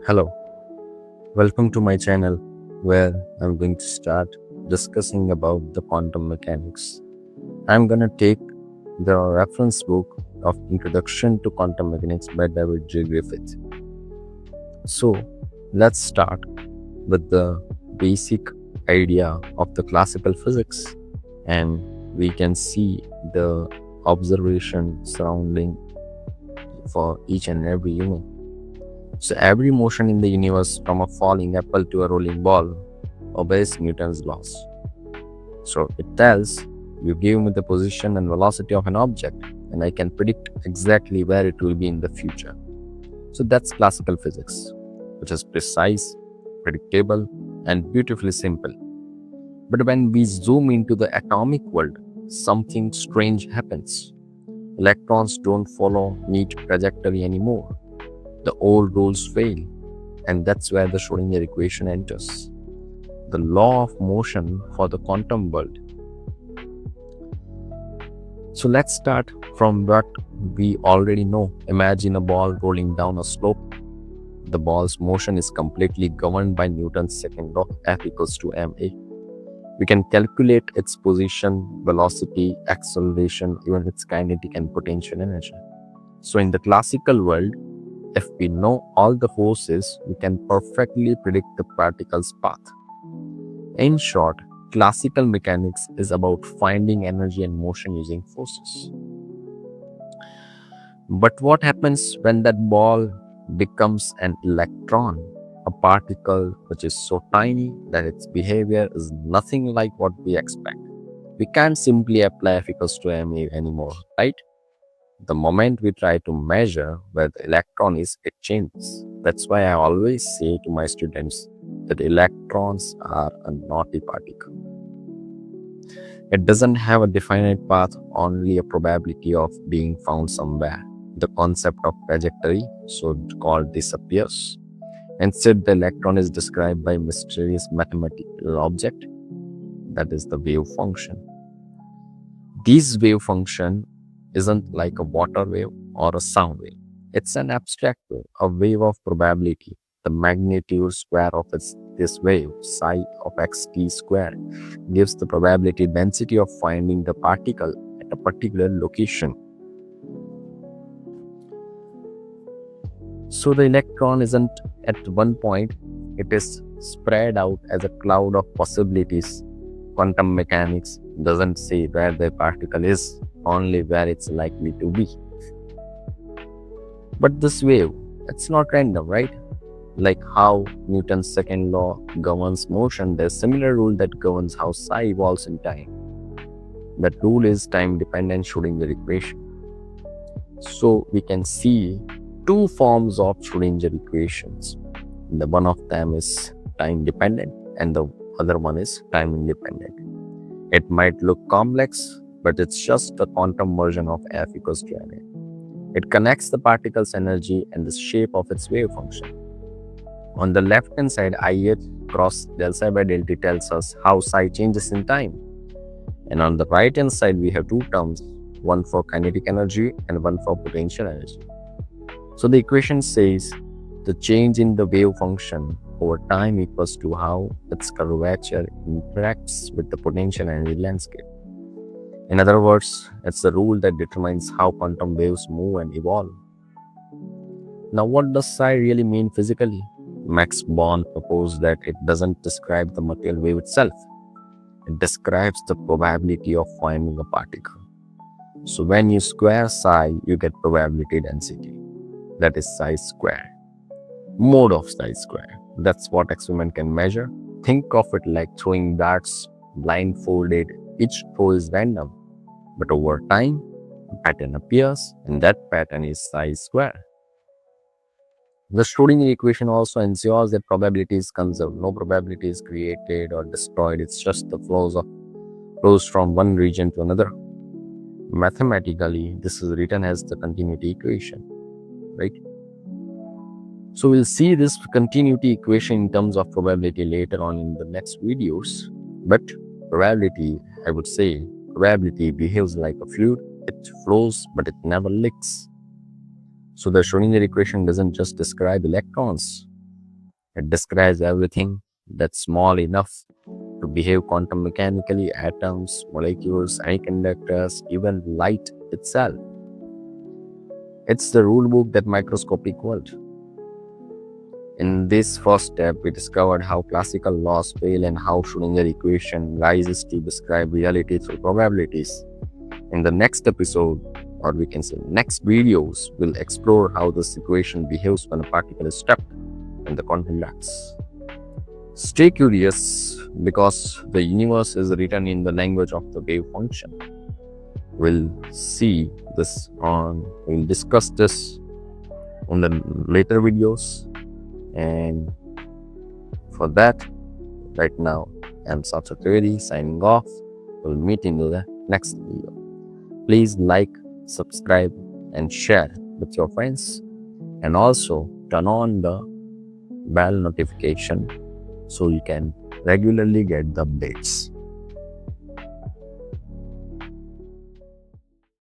Hello, welcome to my channel where I'm going to start discussing about the quantum mechanics. I'm going to take the reference book of Introduction to Quantum Mechanics by David J. Griffith. So, let's start with the basic idea of the classical physics, and we can see the observation surrounding for each and every human. So every motion in the universe, from a falling apple to a rolling ball, obeys Newton's laws. So it tells you give me the position and velocity of an object, and I can predict exactly where it will be in the future. So that's classical physics, which is precise, predictable, and beautifully simple. But when we zoom into the atomic world, something strange happens. Electrons don't follow neat trajectory anymore. The old rules fail, and that's where the Schrödinger equation enters. The law of motion for the quantum world. So let's start from what we already know. Imagine a ball rolling down a slope. The ball's motion is completely governed by Newton's second law, F equals to ma. We can calculate its position, velocity, acceleration, even its kinetic and potential energy. So in the classical world, if we know all the forces, we can perfectly predict the particle's path. In short, classical mechanics is about finding energy and motion using forces. But what happens when that ball becomes an electron, a particle which is so tiny that its behavior is nothing like what we expect? We can't simply apply F equals to ma anymore, right? The moment we try to measure where the electron is, it changes. That's why I always say to my students that electrons are a naughty particle. It doesn't have a definite path, only a probability of being found somewhere. The concept of trajectory, so called, disappears. Instead, the electron is described by a mysterious mathematical object, that is the wave function. This wave function isn't like a water wave or a sound wave. It's an abstract wave, a wave of probability. The magnitude square of this wave, psi of xt square, gives the probability density of finding the particle at a particular location. So the electron isn't at one point, it is spread out as a cloud of possibilities. Quantum mechanics doesn't say where the particle is, only where it's likely to be. But this wave, it's not random, right? Like how Newton's second law governs motion, there's a similar rule that governs how psi evolves in time. That rule is time-dependent Schrödinger equation. So we can see two forms of Schrödinger equations. The one of them is time-dependent and the other one is time-independent. It might look complex, but it's just a quantum version of F equals to ma. It connects the particle's energy and the shape of its wave function. On the left-hand side, IH cross del psi by del t tells us how psi changes in time. And on the right-hand side, we have two terms, one for kinetic energy and one for potential energy. So the equation says the change in the wave function over time equals to how its curvature interacts with the potential energy landscape. In other words, it's the rule that determines how quantum waves move and evolve. Now, what does psi really mean physically? Max Born proposed that it doesn't describe the material wave itself. It describes the probability of finding a particle. So when you square psi, you get probability density. That is psi square. Mode of psi square. That's what experiment can measure. Think of it like throwing darts blindfolded. Each throw is random, but over time, a pattern appears, and that pattern is psi square. The Schrödinger equation also ensures that probability is conserved. No probability is created or destroyed. It's just the flows from one region to another. Mathematically, this is written as the continuity equation, right? So we'll see this continuity equation in terms of probability later on in the next videos. But probability, I would say, probability behaves like a fluid. It flows, but it never leaks. So the Schrödinger equation doesn't just describe electrons. It describes everything that's small enough to behave quantum mechanically: atoms, molecules, semiconductors, even light itself. It's the rulebook that microscopic world. In this first step, we discovered how classical laws fail and how Schrödinger equation rises to describe reality through probabilities. In the next episode, or we can say next videos, we'll explore how this equation behaves when a particle is trapped in the quantum dots. Stay curious because the universe is written in the language of the wave function. We'll discuss this on the later videos. And for that, right now, I'm Cafeteria signing off. We'll meet in the next video. Please like, subscribe, and share with your friends. And also turn on the bell notification so you can regularly get the updates.